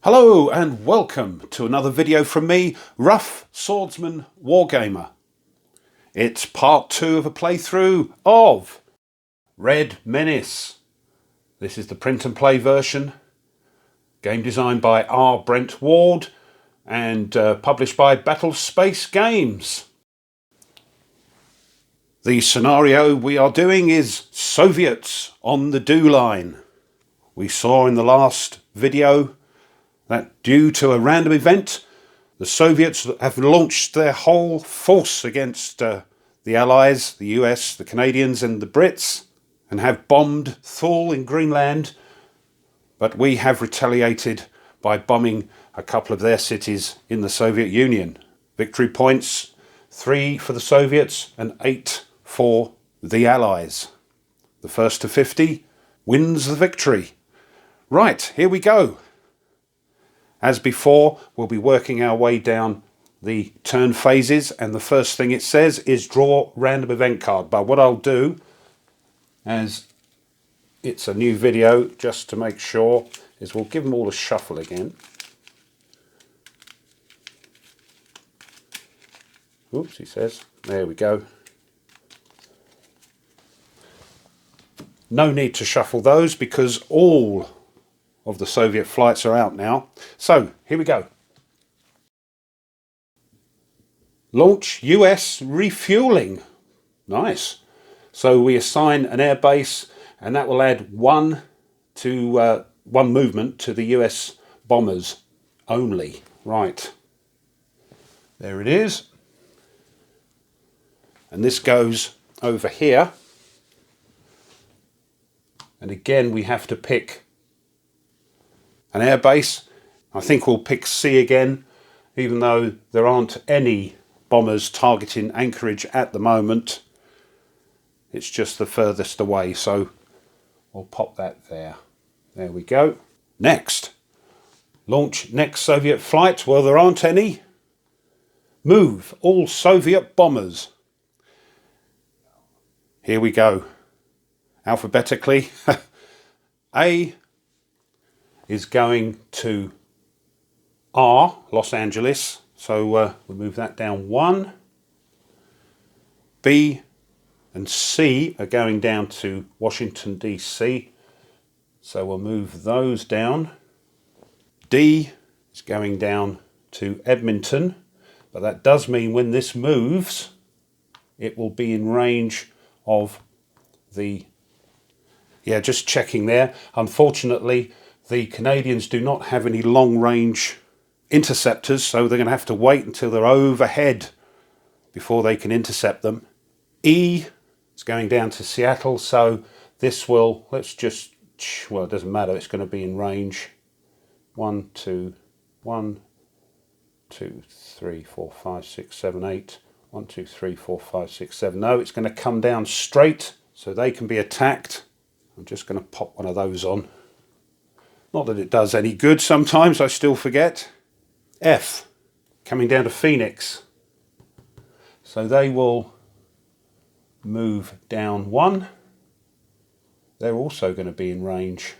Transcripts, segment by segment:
Hello and welcome to another video from me, Rough Swordsman Wargamer. It's part 2 of a playthrough of Red Menace. This is the print and play version, game designed by Brent Ward and published by Battlespace Games. The scenario we are doing is Soviets on the do line. We saw in the last video that due to a random event, the Soviets have launched their whole force against the Allies, the US, the Canadians and the Brits, and have bombed Thule in Greenland, but we have retaliated by bombing a couple of their cities in the Soviet Union. Victory points, 3 for the Soviets and 8 for the Allies. The first to 50 wins the victory. Right, here we go. As before, we'll be working our way down the turn phases, and the first thing it says is draw random event card. But what I'll do, as it's a new video, just to make sure, is we'll give them all a shuffle again. Oops, he says. There we go. No need to shuffle those because all of the Soviet flights are out now. So here we go. Launch US refueling. Nice. So we assign an air base, and that will add one movement to the US bombers only. Right. There it is. And this goes over here. And again, we have to pick an air base. I think we'll pick C again, even though there aren't any bombers targeting Anchorage at the moment. It's just the furthest away, so we'll pop that there. There we go. Next, launch next Soviet flight. Well, there aren't any. Move all Soviet bombers. Here we go. Alphabetically. A is going to R, Los Angeles, so we'll move that down 1. B and C are going down to Washington DC, so we'll move those down. D is going down to Edmonton, but that does mean when this moves, it will be in range of the... Yeah, just checking there. Unfortunately, the Canadians do not have any long-range interceptors, so they're going to have to wait until they're overhead before they can intercept them. E is going down to Seattle, so this will, let's just, well, it doesn't matter, it's going to be in range. 1, 2, 1, 2, 3, 4, 5, 6, 7, 8. 1, 2, 3, 4, 5, 6, 7. No, it's going to come down straight, so they can be attacked. I'm just going to pop one of those on. Not that it does any good, sometimes I still forget. F, coming down to Phoenix. So they will move down 1. They're also going to be in range.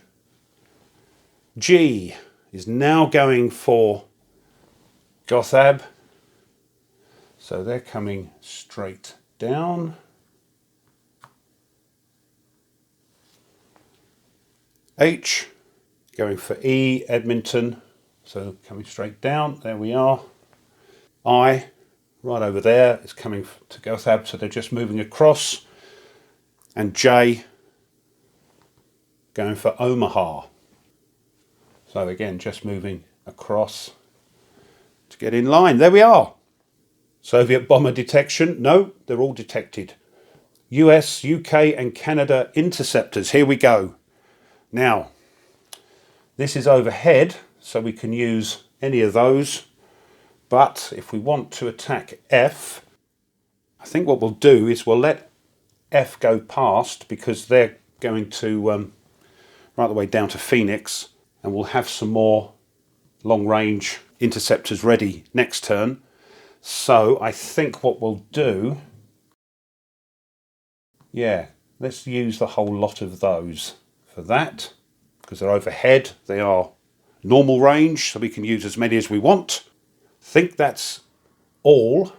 G is now going for Gothab. So they're coming straight down. H, going for E, Edmonton, so coming straight down, there we are. I, right over there, is coming to Gothab, so they're just moving across. And J, going for Omaha. So again, just moving across to get in line. There we are. Soviet bomber detection, no, they're all detected. US, UK and Canada interceptors, here we go. Now, this is overhead, so we can use any of those. But if we want to attack F, I think what we'll do is we'll let F go past because they're going to right the way down to Phoenix, and we'll have some more long-range interceptors ready next turn. So I think what we'll do, yeah, let's use the whole lot of those for that, because they're overhead. They are normal range, so we can use as many as we want. I think that's all.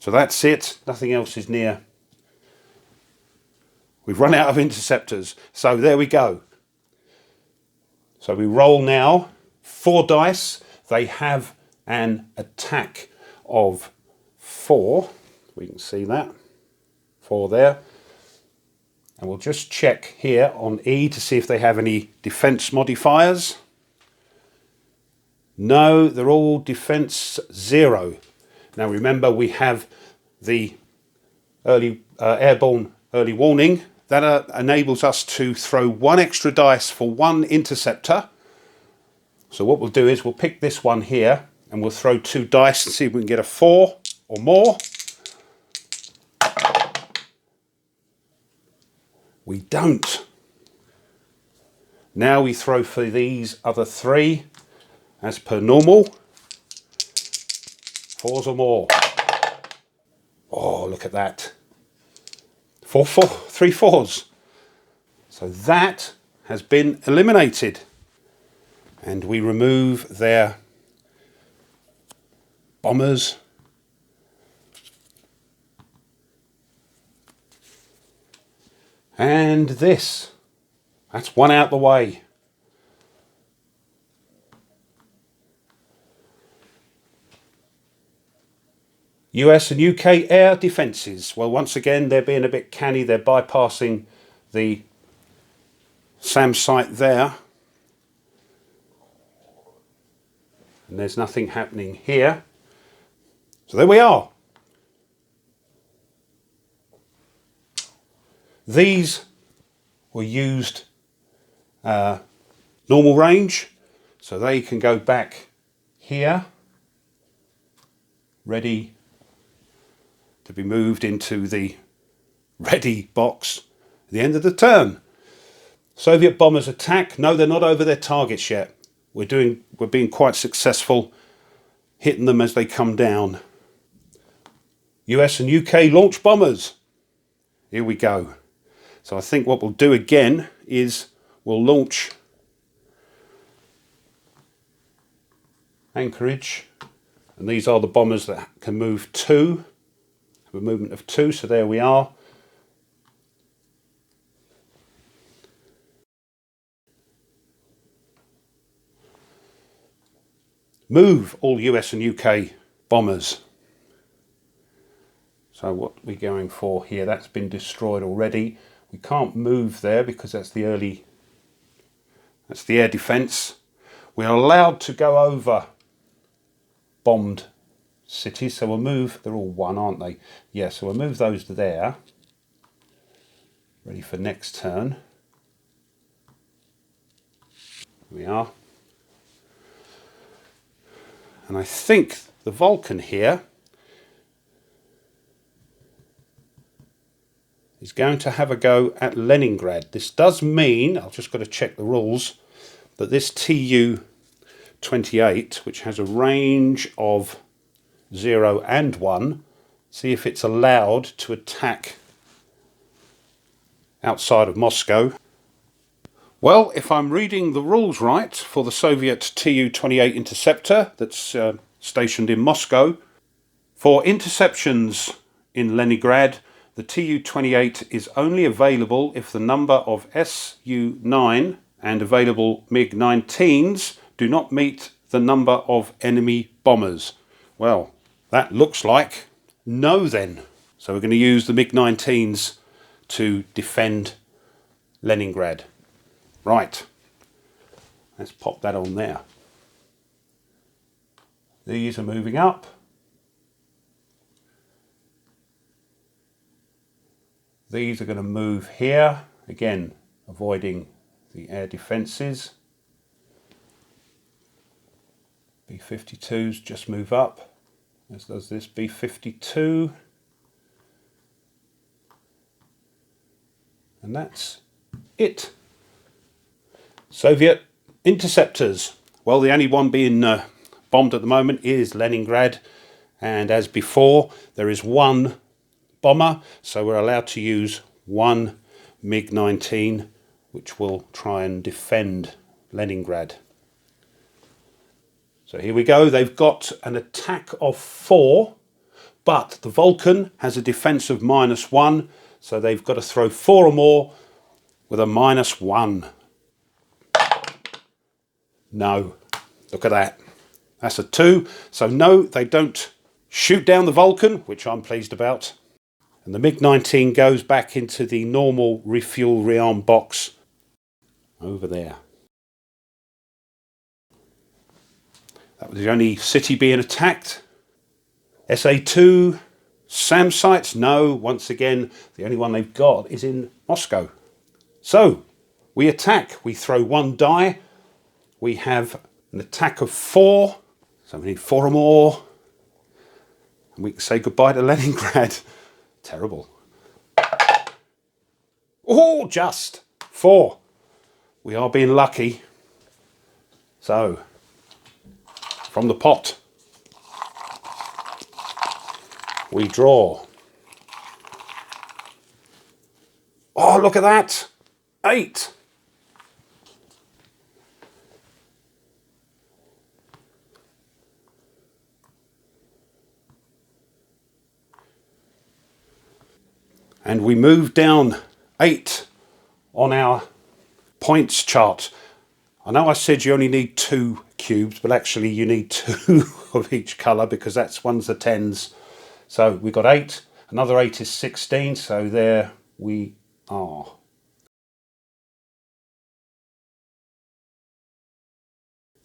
So that's it, nothing else is near. We've run out of interceptors, so there we go. So we roll now 4 dice. They have an attack of 4. We can see that. 4 there. And we'll just check here on E to see if they have any defense modifiers. No, they're all defense 0. Now remember, we have the early airborne early warning. That enables us to throw 1 extra dice for 1 interceptor. So what we'll do is we'll pick this one here and we'll throw 2 dice and see if we can get a 4 or more. We don't. Now we throw for these other 3 as per normal. 4s or more. Oh, look at that. 3 4s. So that has been eliminated. And we remove their bombers. And this. That's 1 out the way. US and UK air defences. Well, once again, they're being a bit canny. They're bypassing the SAM site there. And there's nothing happening here. So there we are. These were used normal range. So they can go back here. Ready to be moved into the ready box at the end of the turn. Soviet bombers attack. No, they're not over their targets yet. We're being quite successful hitting them as they come down. US and UK launch bombers. Here we go. So I think what we'll do again is we'll launch Anchorage. And these are the bombers that can move 2. Have a movement of 2, so there we are. Move all US and UK bombers. So what we're going for here, that's been destroyed already. We can't move there because that's the air defence. We are allowed to go over bombed cities, so we'll move, they're all 1, aren't they? Yeah, so we'll move those to there. Ready for next turn. Here we are. And I think the Vulcan here is going to have a go at Leningrad. This does mean, I've just got to check the rules, that this Tu-28, which has a range of 0 and 1, see if it's allowed to attack outside of Moscow. Well, if I'm reading the rules right for the Soviet Tu-28 interceptor that's stationed in Moscow, for interceptions in Leningrad, the Tu-28 is only available if the number of Su-9 and available MiG-19s do not meet the number of enemy bombers. Well, that looks like no then. So we're going to use the MiG-19s to defend Leningrad. Right, let's pop that on there. These are moving up. These are going to move here, again avoiding the air defences. B-52s just move up, as does this B-52. And that's it. Soviet interceptors. Well, the only one being bombed at the moment is Leningrad. And as before, there is one bomber, so we're allowed to use one MiG-19, which will try and defend Leningrad. So here we go. They've got an attack of 4, but the Vulcan has a defense of -1, so they've got to throw 4 or more with a -1. No, look at that. That's a 2. So no, they don't shoot down the Vulcan, which I'm pleased about. And the MiG-19 goes back into the normal refuel rearm box over there. That was the only city being attacked. SA-2, SAM sites, no. Once again, the only one they've got is in Moscow. So, we attack. We throw 1 die. We have an attack of 4. So we need 4 or more. And we can say goodbye to Leningrad. Terrible. Oh, just 4. We are being lucky. So, from the pot, we draw. Oh, look at that. 8. And we move down 8 on our points chart. I know I said you only need 2 cubes, but actually you need 2 of each colour, because that's one's the 10s. So we've got 8, another 8 is 16, so there we are.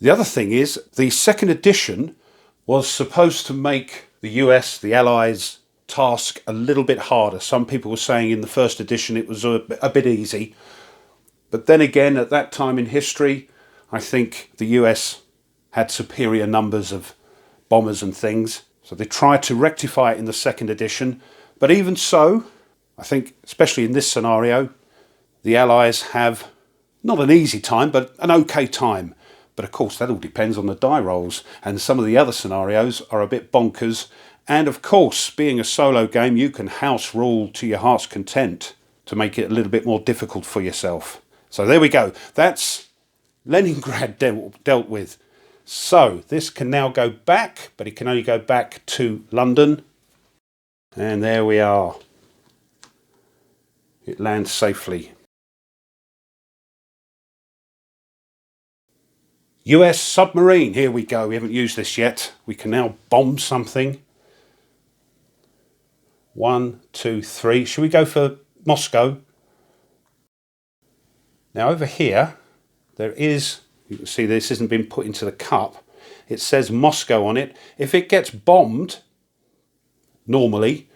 The other thing is, the second edition was supposed to make the US, the Allies, task a little bit harder. Some people were saying in the first edition it was a bit easy. But then again, at that time in history, I think the US had superior numbers of bombers and things. So they tried to rectify it in the second edition. But even so, I think, especially in this scenario, the Allies have not an easy time, but an okay time. But of course, that all depends on the die rolls. And some of the other scenarios are a bit bonkers. And of course, being a solo game, you can house rule to your heart's content to make it a little bit more difficult for yourself. So there we go. That's Leningrad dealt with. So this can now go back, but it can only go back to London. And there we are. It lands safely. US submarine. Here we go. We haven't used this yet. We can now bomb something. 1, 2, 3. Should we go for Moscow? Now over here, there is, you can see this hasn't been put into the cup. It says Moscow on it. If it gets bombed, normally,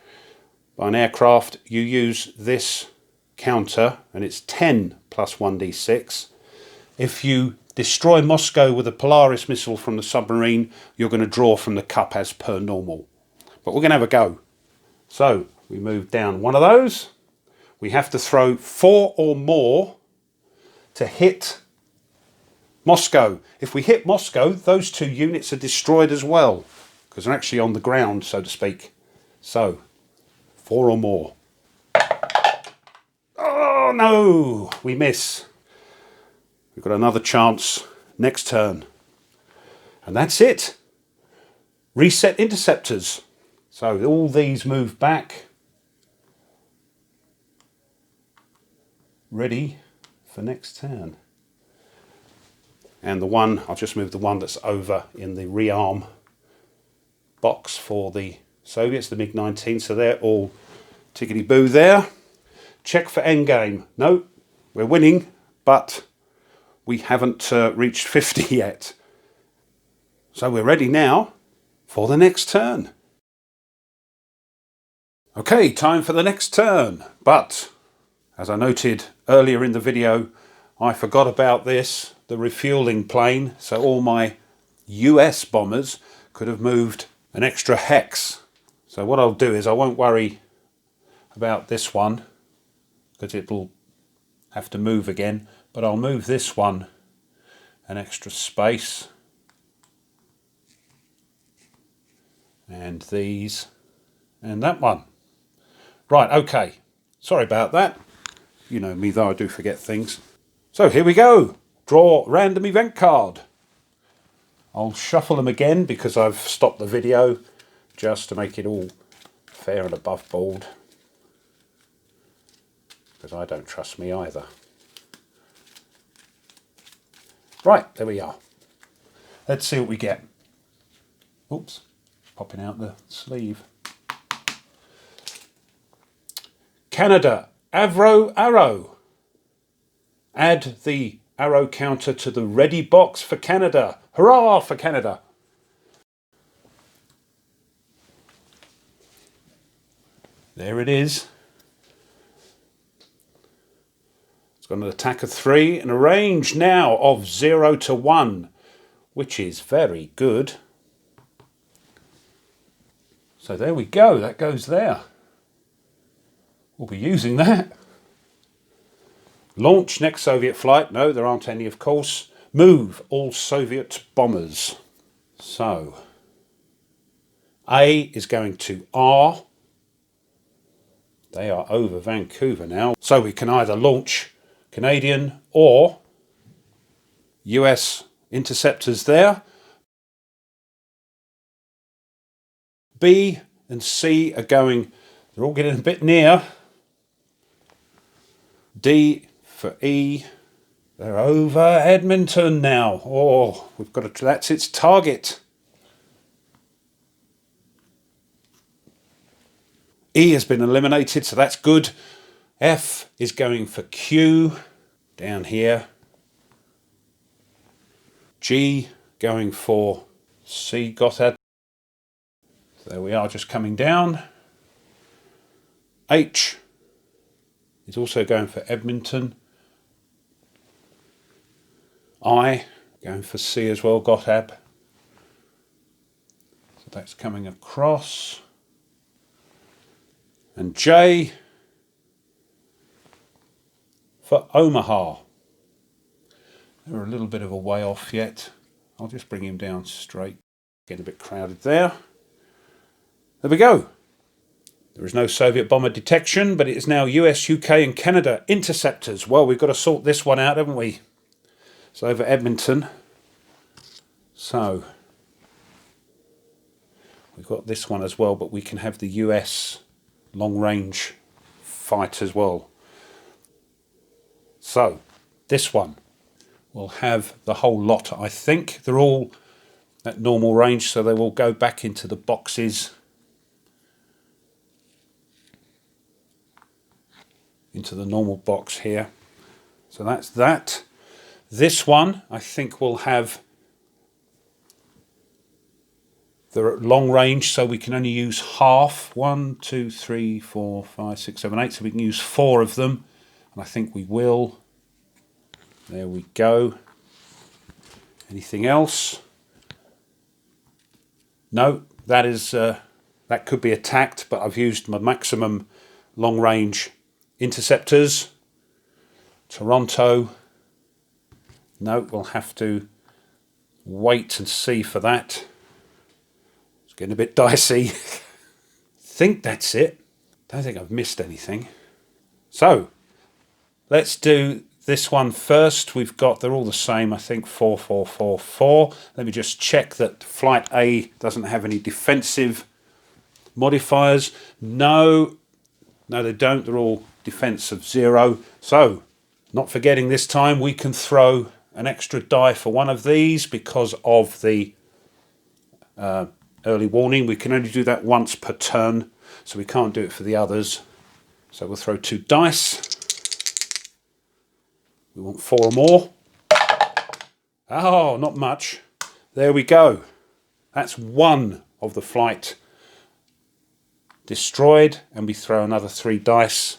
by an aircraft, you use this counter, and it's 10 plus 1d6. If you destroy Moscow with a Polaris missile from the submarine, you're going to draw from the cup as per normal. But we're going to have a go. So we move down one of those. We have to throw 4 or more to hit Moscow. If we hit Moscow, those 2 units are destroyed as well, because they're actually on the ground, so to speak. So 4 or more. Oh no, we miss. We've got another chance next turn. And that's it. Reset interceptors. So all these move back. Ready for next turn. And the one, I'll just move the one that's over in the rearm box for the Soviets, the MiG-19. So they're all tickety-boo there. Check for endgame. No, we're winning, but we haven't reached 50 yet. So we're ready now for the next turn. Okay, time for the next turn. But, as I noted earlier in the video, I forgot about this, the refueling plane. So all my US bombers could have moved an extra hex. So what I'll do is I won't worry about this one, because it will have to move again. But I'll move this one an extra space. And these. And that one. Right, okay. Sorry about that. You know me though, I do forget things. So here we go. Draw random event card. I'll shuffle them again because I've stopped the video just to make it all fair and above board. Because I don't trust me either. Right, there we are. Let's see what we get. Oops, popping out the sleeve. Canada, Avro Arrow. Add the arrow counter to the ready box for Canada. Hurrah for Canada. There it is. It's got an attack of 3 and a range now of 0 to 1, which is very good. So there we go, that goes there. We'll be using that. Launch next Soviet flight. No, there aren't any, of course. Move all Soviet bombers. So, A is going to R. They are over Vancouver now. So we can either launch Canadian or US interceptors there. B and C are going, they're all getting a bit near. D for E, they're over Edmonton now. Oh, we've got to, that's its target. E has been eliminated, so that's good. F is going for Q down here. G going for C, Gotthard. There we are, just coming down. H is also going for Edmonton. I going for C as well, Gotthard. So that's coming across. And J for Omaha. They're a little bit of a way off yet. I'll just bring him down straight. Getting a bit crowded there. There we go. There is no Soviet bomber detection, but it is now US, UK and Canada interceptors. Well, we've got to sort this one out, haven't we? It's over Edmonton. So, we've got this one as well, but we can have the US long-range fight as well. So, this one will have the whole lot, I think. They're all at normal range, so they will go back into the boxes. Into the normal box here. So that's that. This one, I think, will have the long range, so we can only use half. 1, 2, 3, 4, 5, 6, 7, 8. So we can use 4 of them. And I think we will. There we go. Anything else? No, that is that could be attacked, but I've used my maximum long range interceptors. Toronto. No, we'll have to wait and see for that. It's getting a bit dicey. Think that's it. Don't think I've missed anything. So, let's do this one first. We've got, they're all the same, I think, 4, 4, 4, 4. Let me just check that Flight A doesn't have any defensive modifiers. No, they don't. They're all defense of 0. So, not forgetting this time, we can throw an extra die for one of these because of the early warning. We can only do that once per turn, so we can't do it for the others. So we'll throw 2 dice. We want 4 or more. Oh, not much. There we go. That's one of the flight destroyed, and we throw another 3 dice.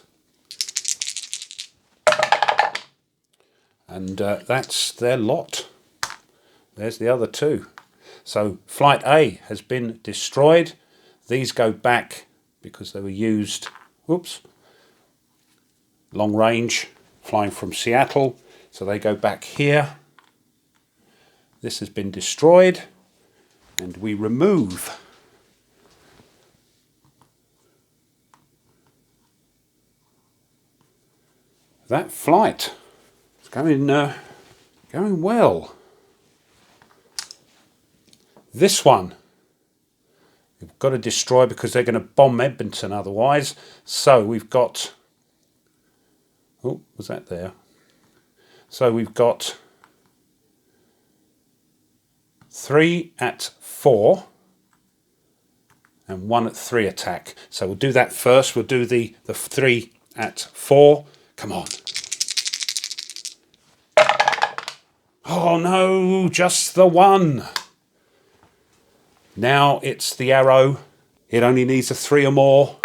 And that's their lot. There's the other 2. So Flight A has been destroyed. These go back because they were used, whoops, long range, flying from Seattle. So they go back here. This has been destroyed. And we remove that flight. It's going well. This one, we've got to destroy because they're going to bomb Edmonton otherwise. So we've got... Oh, was that there? So we've got 3 at 4 and 1 at 3 attack. So we'll do that first. We'll do the 3 at 4. Come on. Oh no, just the 1. Now it's the arrow. It only needs a 3 or more.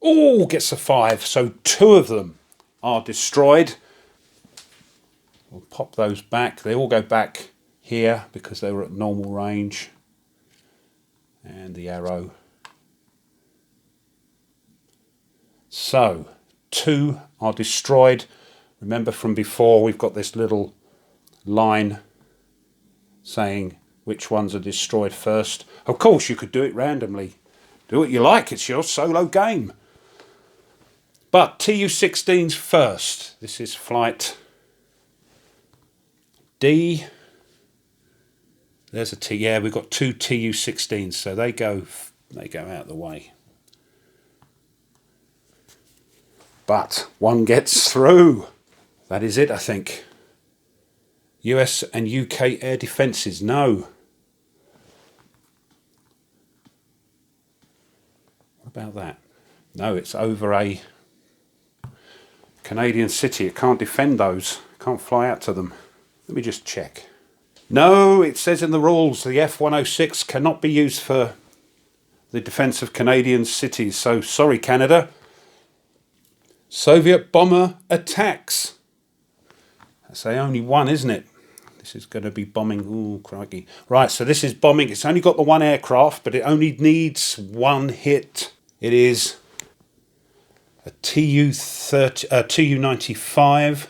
Oh, gets a 5. So 2 of them are destroyed. We'll pop those back. They all go back here because they were at normal range. And the arrow. So 2 are destroyed. Remember from before, we've got this little line saying which ones are destroyed first. Of course, you could do it randomly. Do what you like. It's your solo game. But Tu-16's first. This is flight D. There's a T. Yeah, we've got 2 Tu-16s, so they go out of the way. But one gets through. That is it, I think. US and UK air defences, no. What about that? No, it's over a Canadian city. It can't defend those. Can't fly out to them. Let me just check. No, it says in the rules the F-106 cannot be used for the defence of Canadian cities. So sorry, Canada. Soviet bomber attacks. That's the only one, isn't it? This is going to be bombing. Ooh, crikey. Right, so this is bombing. It's only got the 1 aircraft, but it only needs 1 hit. It is a Tu-95,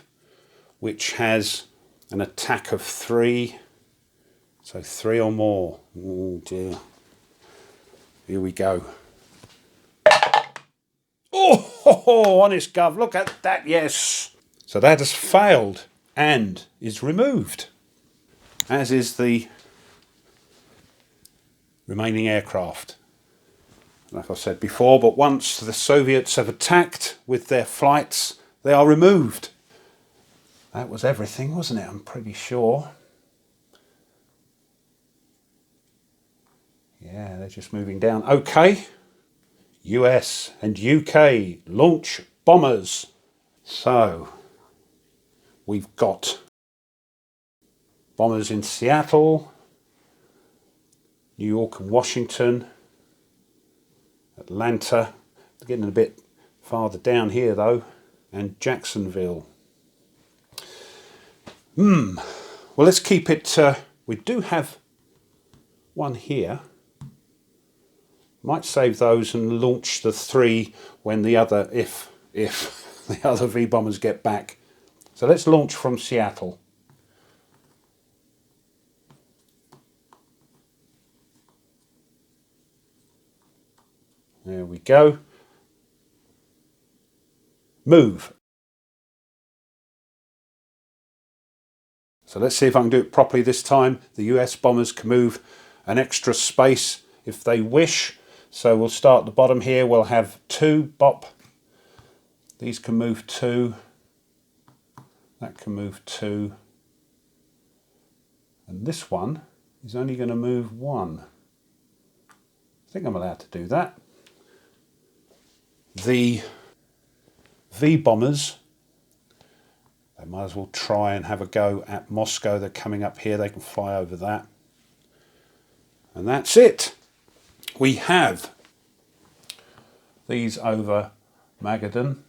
which has an attack of 3. So 3 or more. Oh dear. Here we go. Oh, honest gov, look at that, yes. So that has failed and is removed, as is the remaining aircraft. Like I said before, but once the Soviets have attacked with their flights, they are removed. That was everything, wasn't it? I'm pretty sure. Yeah, they're just moving down. Okay. US and UK launch bombers. So, we've got bombers in Seattle, New York and Washington, Atlanta, getting a bit farther down here though, and Jacksonville. Well, let's keep it, we do have one here. Might save those and launch the 3 when the other, if the other V-bombers get back. So let's launch from Seattle. There we go. Move. So let's see if I can do it properly this time. The US bombers can move an extra space if they wish. So we'll start at the bottom here. We'll have 2 bop. These can move 2. That can move 2. And this one is only going to move 1. I think I'm allowed to do that. The V-bombers, they might as well try and have a go at Moscow. They're coming up here. They can fly over that. And that's it. We have these over Magadan.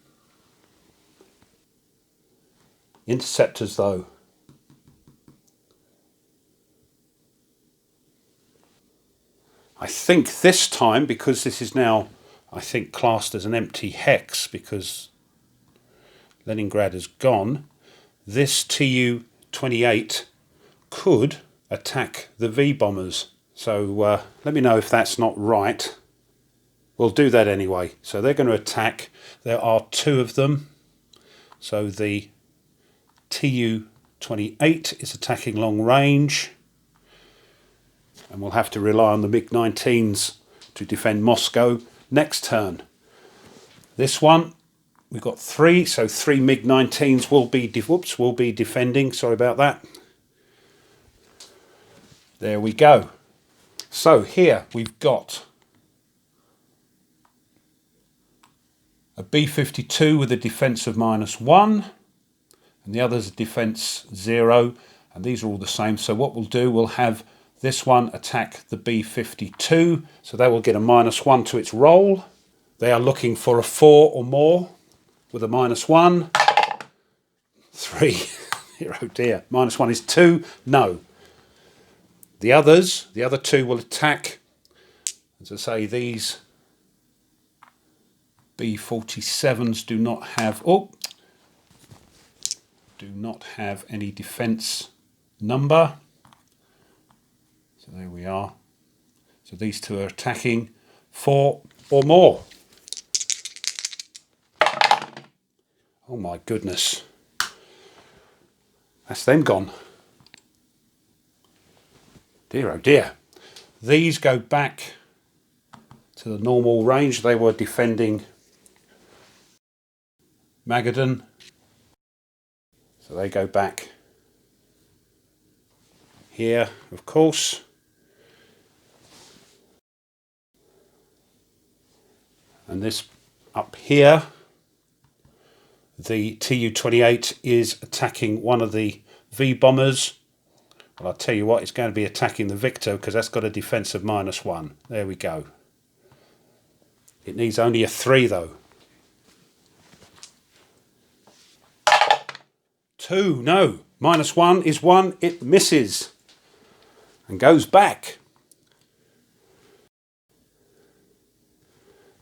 Interceptors though. I think this time, because this is now, I think, classed as an empty hex because Leningrad is gone, this Tu-28 could attack the V-bombers. So let me know if that's not right. We'll do that anyway. So they're going to attack. There are 2 of them. So the Tu-28 is attacking long range, and we'll have to rely on the MiG-19s to defend Moscow next turn. This one, we've got 3, so 3 MiG-19s will be defending. Sorry about that. There we go. So here we've got a B-52 with a defence of -1, and the other's a defence 0, and these are all the same. So what we'll do, we'll have this one attack the B-52, so they will get a -1 to its roll. They are looking for a 4 or more with a -1. 3. Oh dear. -1 is 2. No. The other 2 will attack. As I say, these B-47s do not have any defence number. So there we are. So these 2 are attacking 4 or more. Oh my goodness. That's them gone. Dear oh dear. These go back to the normal range. They were defending Magadan. So they go back here, of course. And this up here, the Tu-28 is attacking one of the V-bombers. Well, I'll tell you what, it's going to be attacking the Victor because that's got a defence of -1. There we go. It needs only a 3 though. 2, no. -1 is 1, it misses. And goes back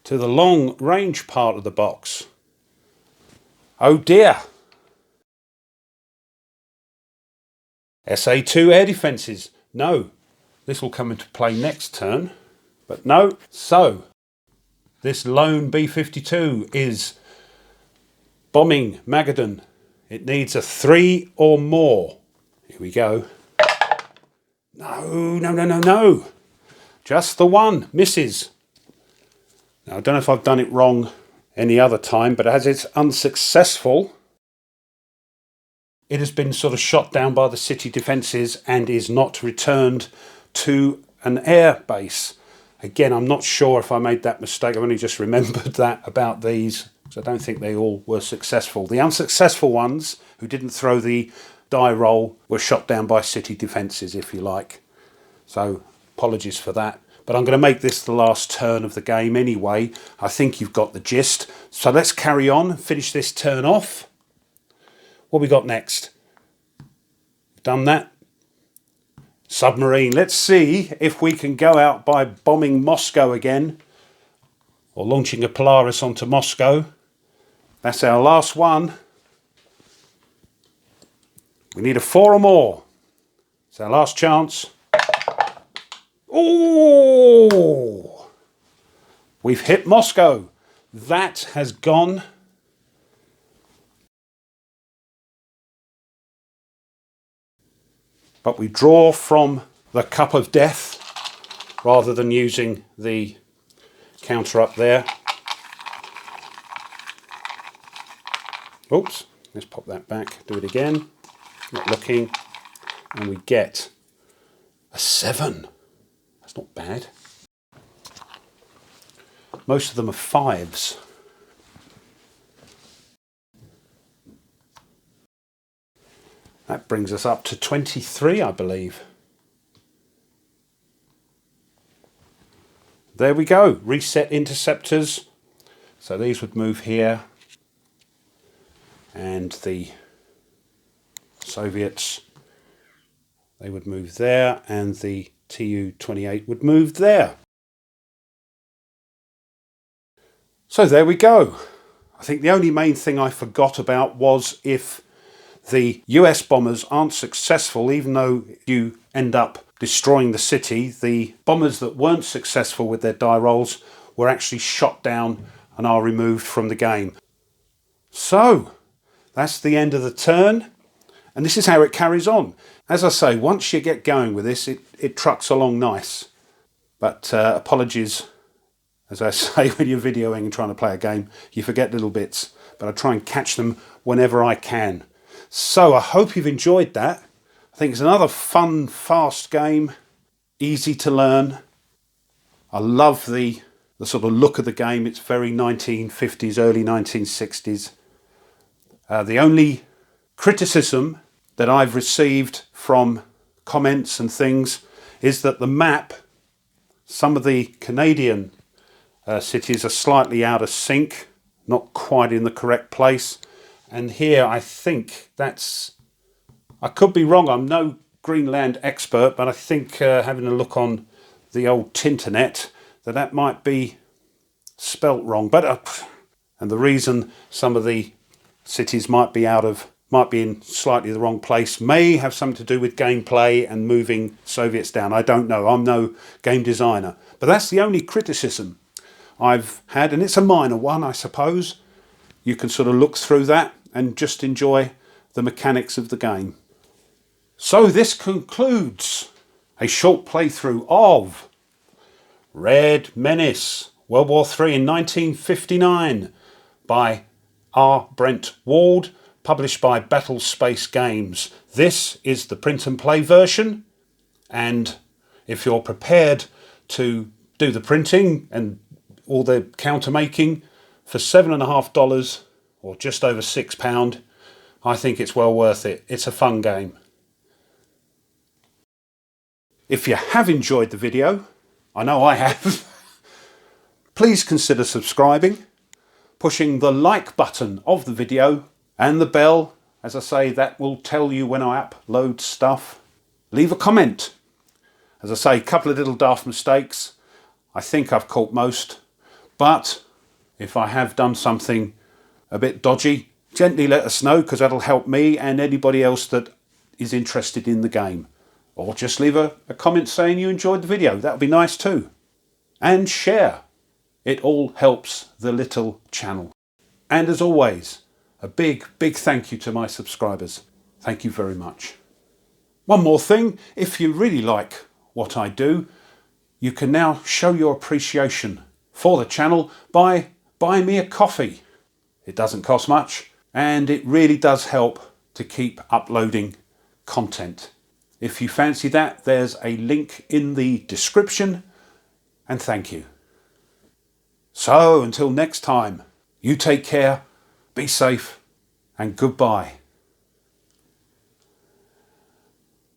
to the long range part of the box. Oh dear. SA2 air defences. No. This will come into play next turn. But no. So, this lone B-52 is bombing Magadan. It needs a 3 or more. Here we go. No. Just the 1. Misses. Now, I don't know if I've done it wrong any other time, but as it's unsuccessful, it has been sort of shot down by the city defences and is not returned to an air base. Again, I'm not sure if I made that mistake. I've only just remembered that about these, because I don't think they all were successful. The unsuccessful ones, who didn't throw the die roll, were shot down by city defences, if you like. So, apologies for that. But I'm going to make this the last turn of the game anyway. I think you've got the gist. So let's carry on and finish this turn off. What we got next? Done that. Submarine. Let's see if we can go out by bombing Moscow again, or launching a Polaris onto Moscow. That's our last one. We need a 4 or more. It's our last chance. Oh! We've hit Moscow. That has gone. But we draw from the cup of death rather than using the counter up there. Oops, let's pop that back, do it again. Not looking. And we get a 7. That's not bad. Most of them are 5s. That brings us up to 23, I believe. There we go. Reset interceptors. So these would move here. And the Soviets, they would move there. And the Tu-28 would move there. So there we go. I think the only main thing I forgot about was if the US bombers aren't successful, even though you end up destroying the city, the bombers that weren't successful with their die rolls were actually shot down and are removed from the game. So, That's the end of the turn. And this is how it carries on. As I say, once you get going with this, it trucks along nice. But apologies, as I say, when you're videoing and trying to play a game, you forget little bits. But I try and catch them whenever I can. So I hope you've enjoyed that. I think it's another fun, fast game, easy to learn. I love the sort of look of the game. It's very 1950s, early 1960s. The only criticism that I've received from comments and things is that the map, some of the Canadian cities are slightly out of sync, not quite in the correct place. And here I think that's, I could be wrong, I'm no Greenland expert, but I think having a look on the old Tinternet, that might be spelt wrong. But and the reason some of the cities might be in slightly the wrong place may have something to do with gameplay and moving Soviets down. I don't know. I'm no game designer. But that's the only criticism I've had, and it's a minor one, I suppose. You can sort of look through that and just enjoy the mechanics of the game. So this concludes a short playthrough of Red Menace, World War III in 1959 by Brent Ward, published by Battlespace Games. This is the print and play version, and if you're prepared to do the printing and all the counter making for $7.50 or just over £6, I think it's well worth it. It's a fun game. If you have enjoyed the video, I know I have, please consider subscribing, pushing the like button of the video and the bell. As I say, that will tell you when I upload stuff. Leave a comment. As I say, a couple of little daft mistakes. I think I've caught most. But if I have done something a bit dodgy, gently let us know, because that'll help me and anybody else that is interested in the game. Or just leave a comment saying you enjoyed the video. That would be nice too. And share. It all helps the little channel. And as always, a big, big thank you to my subscribers. Thank you very much. One more thing, if you really like what I do, you can now show your appreciation for the channel by buying me a coffee. It doesn't cost much, and it really does help to keep uploading content. If you fancy that, there's a link in the description, and thank you. So until next time, you take care, be safe, and goodbye.